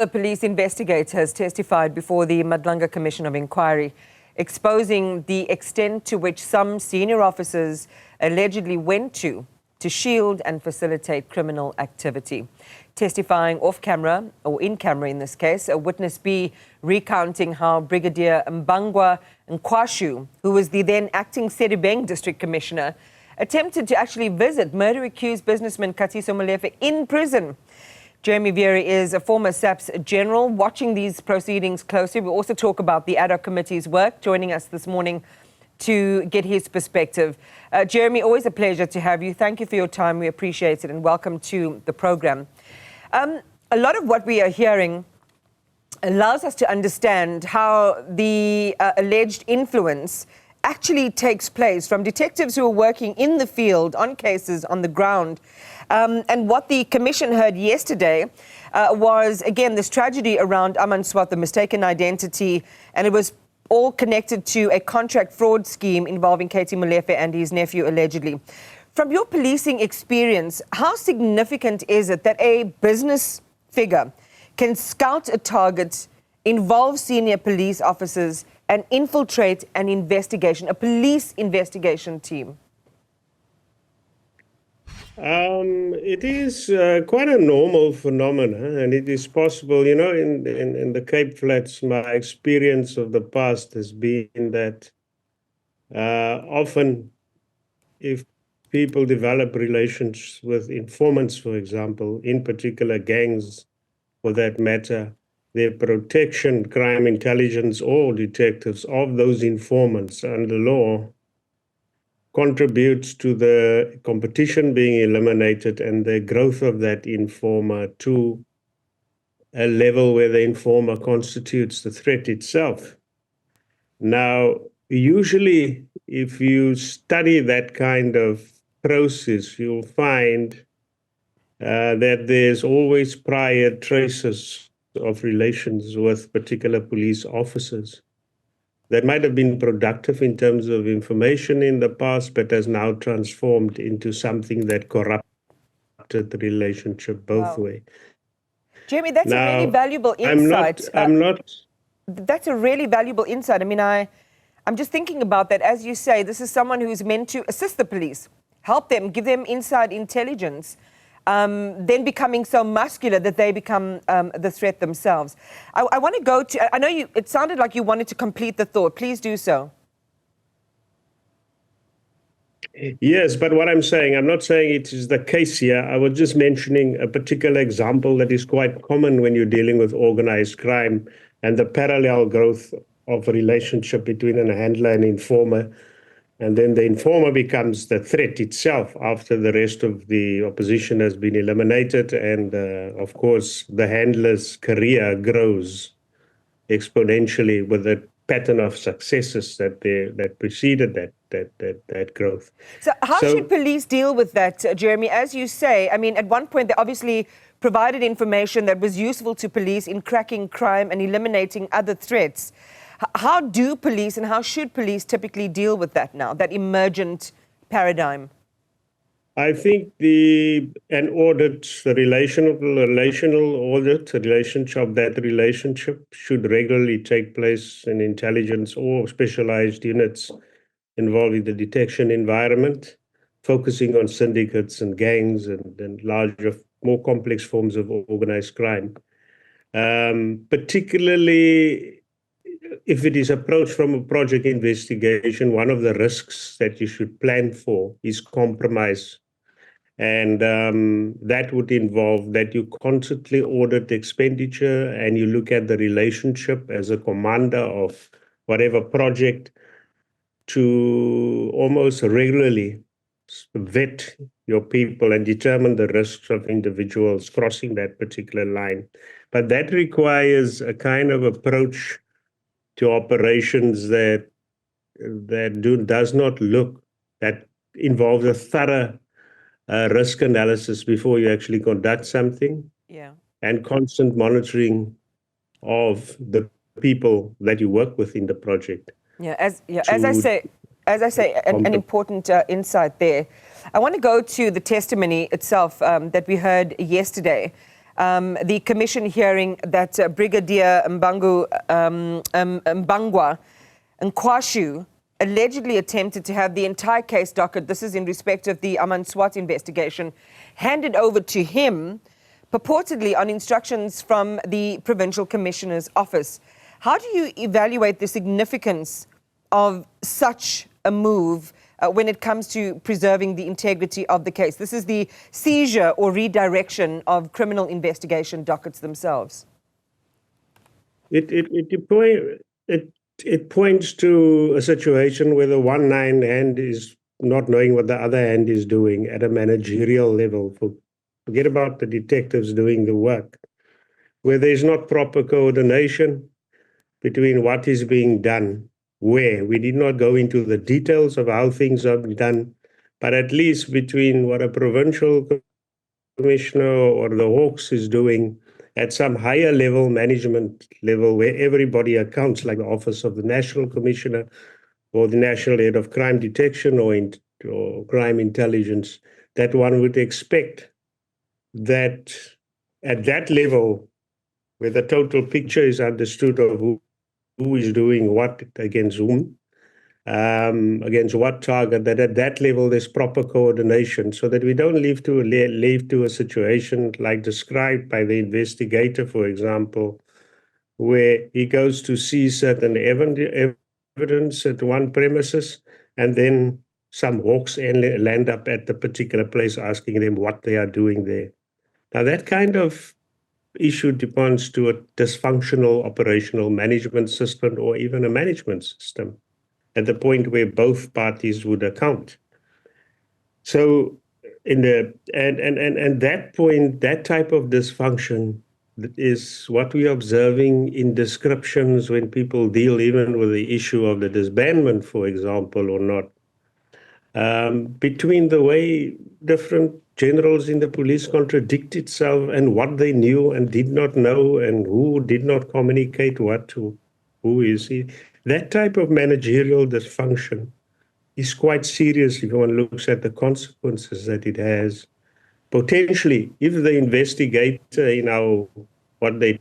The police investigator has testified before the Madlanga Commission of Inquiry, exposing the extent to which some senior officers allegedly went to shield and facilitate criminal activity. Testifying off camera, or in camera in this case, a witness B recounting how Brigadier Mbangwa Nkwashu, who was the then acting Sedibeng District Commissioner, attempted to actually visit murder-accused businessman Katiso Molefe in prison. Jeremy Veary is a former SAPS general watching these proceedings closely. We'll also talk about the ad hoc committee's work, joining us this morning to get his perspective. Jeremy, always a pleasure to have you. Thank you for your time. We appreciate it, and welcome to the program. A lot of what we are hearing allows us to understand how the alleged influence actually takes place from detectives who are working in the field on cases on the ground. And what the commission heard yesterday was, again, this tragedy around Aman Swat, the mistaken identity, and it was all connected to a contract fraud scheme involving Katie Molefe and his nephew, allegedly. From your policing experience, how significant is it that a business figure can scout a target, involve senior police officers, and infiltrate an investigation, a police investigation team? It is quite a normal phenomenon, and it is possible. You know, in the Cape Flats, my experience of the past has been that often if people develop relations with informants, for example, in particular gangs for that matter, their protection, crime intelligence, or detectives of those informants under law contributes to the competition being eliminated and the growth of that informer to a level where the informer constitutes the threat itself. Now, usually, if you study that kind of process, you'll find that there's always prior traces of relations with particular police officers that might have been productive in terms of information in the past, but has now transformed into something that corrupted the relationship both ways. Jeremy, that's a really valuable insight. That's a really valuable insight. I mean, I'm just thinking about that. As you say, this is someone who's meant to assist the police, help them, give them inside intelligence, then becoming so muscular that they become the threat themselves. I want to go to, I know it sounded like you wanted to complete the thought. Please do so. Yes, but what I'm saying, I'm not saying it is the case here. I was just mentioning a particular example that is quite common when you're dealing with organized crime and the parallel growth of a relationship between a handler and informer. And then the informer becomes the threat itself after the rest of the opposition has been eliminated. And of course, the handler's career grows exponentially with a pattern of successes that preceded that growth. So how should police deal with that, Jeremy? As you say, I mean, at one point, they obviously provided information that was useful to police in cracking crime and eliminating other threats. How do police and how should police typically deal with that now, that emergent paradigm? I think an audit, the relational audit, the relationship of that relationship should regularly take place in intelligence or specialized units involving the detection environment, focusing on syndicates and gangs and larger, more complex forms of organized crime. Particularly if it is approached from a project investigation, one of the risks that you should plan for is compromise. And that would involve that you constantly audit expenditure and you look at the relationship as a commander of whatever project to almost regularly vet your people and determine the risks of individuals crossing that particular line. But that requires a kind of approach to operations that involves a thorough risk analysis before you actually conduct something, and constant monitoring of the people that you work with in the project. As I say, an important insight there. I want to go to the testimony itself that we heard yesterday. the commission hearing that Brigadier Mbangwa Nkwashu allegedly attempted to have the entire case docket, this is in respect of the Aman Swat investigation, handed over to him, purportedly on instructions from the Provincial Commissioner's office. How do you evaluate the significance of such a move when it comes to preserving the integrity of the case? This is the seizure or redirection of criminal investigation dockets themselves. It points to a situation where the one hand is not knowing what the other hand is doing at a managerial level. Forget about the detectives doing the work, where there's not proper coordination between what is being done, where. We did not go into the details of how things are done, but at least between what a provincial commissioner or the Hawks is doing at some higher level, management level, where everybody accounts, like the Office of the National Commissioner or the National Head of Crime Detection or Crime Intelligence, that one would expect that at that level, where the total picture is understood of who is doing what against whom, against what target, that at that level there's proper coordination so that we don't leave to a situation like described by the investigator, for example, where he goes to see certain evidence at one premises and then some hawks land up at the particular place asking them what they are doing there. Now that kind of issue depends to a dysfunctional operational management system or even a management system at the point where both parties would account. So in that point, that type of dysfunction is what we're observing in descriptions when people deal even with the issue of the disbandment, for example, or not. Between the way different generals in the police contradict itself and what they knew and did not know and who did not communicate what to who is he. That type of managerial dysfunction is quite serious if one looks at the consequences that it has. Potentially, if the investigator, what they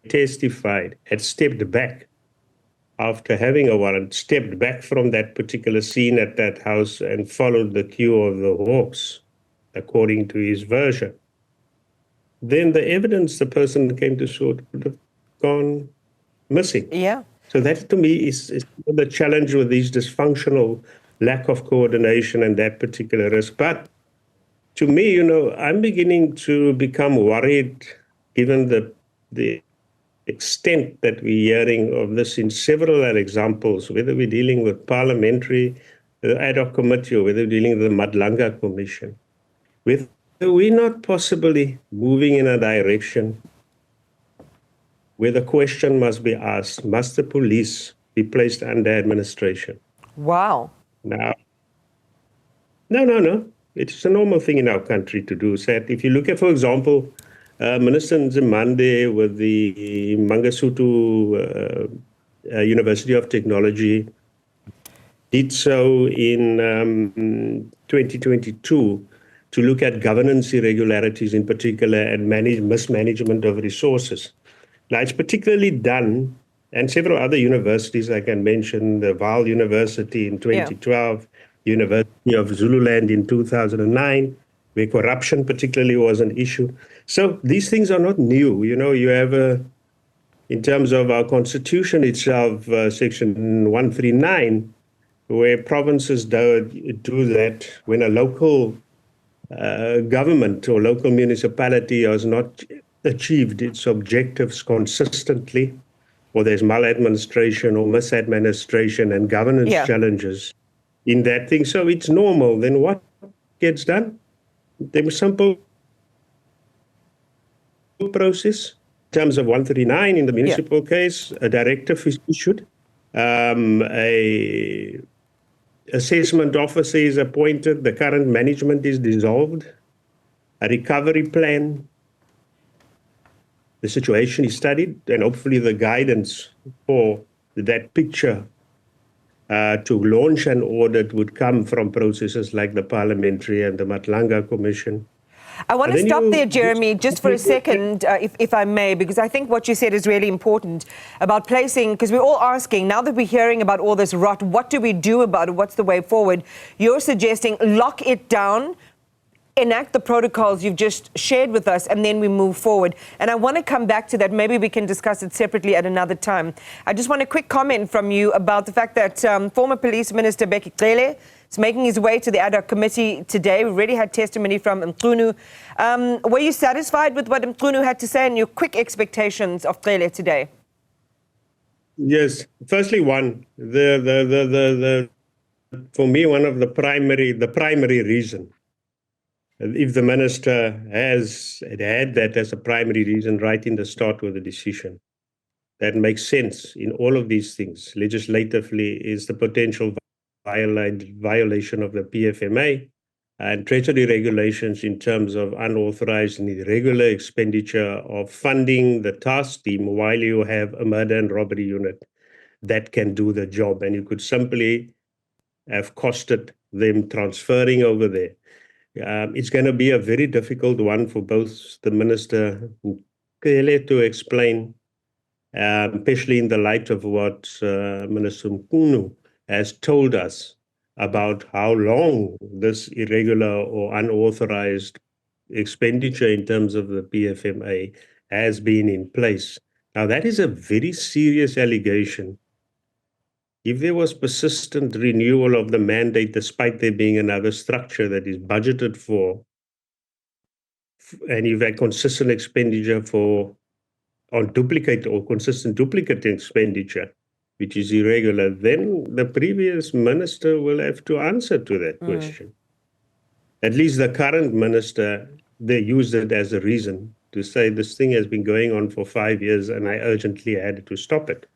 testified, had stepped back after having a warrant, stepped back from that particular scene at that house and followed the cue of the Hawks, according to his version, then the evidence the person came to sort would have gone missing. Yeah. So that to me is the challenge with these dysfunctional lack of coordination and that particular risk. But to me, I'm beginning to become worried given the extent that we're hearing of this in several examples, whether we're dealing with parliamentary ad hoc committee or whether we're dealing with the Madlanga Commission, whether we're not possibly moving in a direction where the question must be asked, must the police be placed under administration? Wow. Now, no. It's a normal thing in our country to do. So if you look at, for example, Minister Nzimande with the Mangosuthu University of Technology did so in 2022 to look at governance irregularities in particular and mismanagement of resources. Now, it's particularly done, and several other universities, I can mention the Vaal University in 2012, University of Zululand in 2009, where corruption particularly was an issue. So these things are not new. You have, in terms of our constitution itself, section 139, where provinces do that when a local government or local municipality has not achieved its objectives consistently, or there's maladministration or misadministration and governance challenges in that thing. So it's normal. Then what gets done? There was simple process. In terms of 139 in the municipal case, a directive is issued. A assessment officer is appointed. The current management is dissolved. A recovery plan. The situation is studied, and hopefully the guidance for that picture to launch an audit would come from processes like the parliamentary and the Madlanga Commission. I want to stop there, Jeremy, just for a second, if I may, because I think what you said is really important about placing, because we're all asking, now that we're hearing about all this rot, what do we do about it? What's the way forward? You're suggesting lock it down, enact the protocols you've just shared with us, and then we move forward. And I want to come back to that. Maybe we can discuss it separately at another time. I just want a quick comment from you about the fact that former Police Minister Bheki Cele is making his way to the ad hoc committee today. We already had testimony from Mqunu. Were you satisfied with what Mqunu had to say and your quick expectations of Cele today? Yes. Firstly, for me, one of the primary reason, if the minister has had that as a primary reason right in the start of the decision, that makes sense in all of these things legislatively, is the potential violation of the PFMA and treasury regulations in terms of unauthorized and irregular expenditure of funding the task team while you have a murder and robbery unit that can do the job. And you could simply have costed them transferring over there. It's going to be a very difficult one for both the Minister Cele to explain, especially in the light of what Minister Mqunu has told us about how long this irregular or unauthorized expenditure in terms of the PFMA has been in place. Now, that is a very serious allegation. If there was persistent renewal of the mandate, despite there being another structure that is budgeted for, and you've had consistent expenditure on duplicate or consistent duplicate expenditure, which is irregular, then the previous minister will have to answer to that question. At least the current minister, they used it as a reason to say this thing has been going on for 5 years and I urgently had to stop it.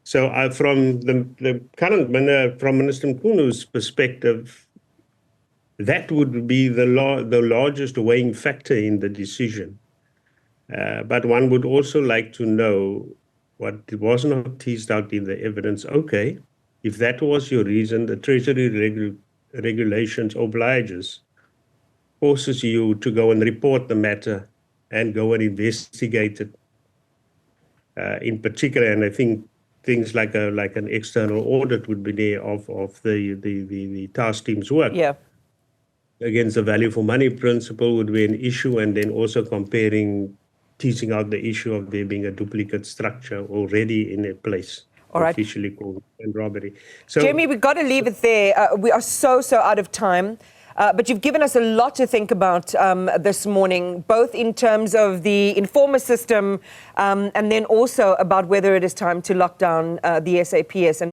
So from the current, from Minister Mqunu's perspective, that would be the largest weighing factor in the decision. But one would also like to know what was not teased out in the evidence. Okay, if that was your reason, the Treasury regulations forces you to go and report the matter and go and investigate it in particular. And I think things like an external audit would be there of the task team's work. Yeah. Against the value for money principle would be an issue, and then also teasing out the issue of there being a duplicate structure already in a place. All right. Officially called and robbery. So, Jeremy, we've got to leave it there. We are so out of time. But you've given us a lot to think about this morning, both in terms of the informer system and then also about whether it is time to lock down the SAPS.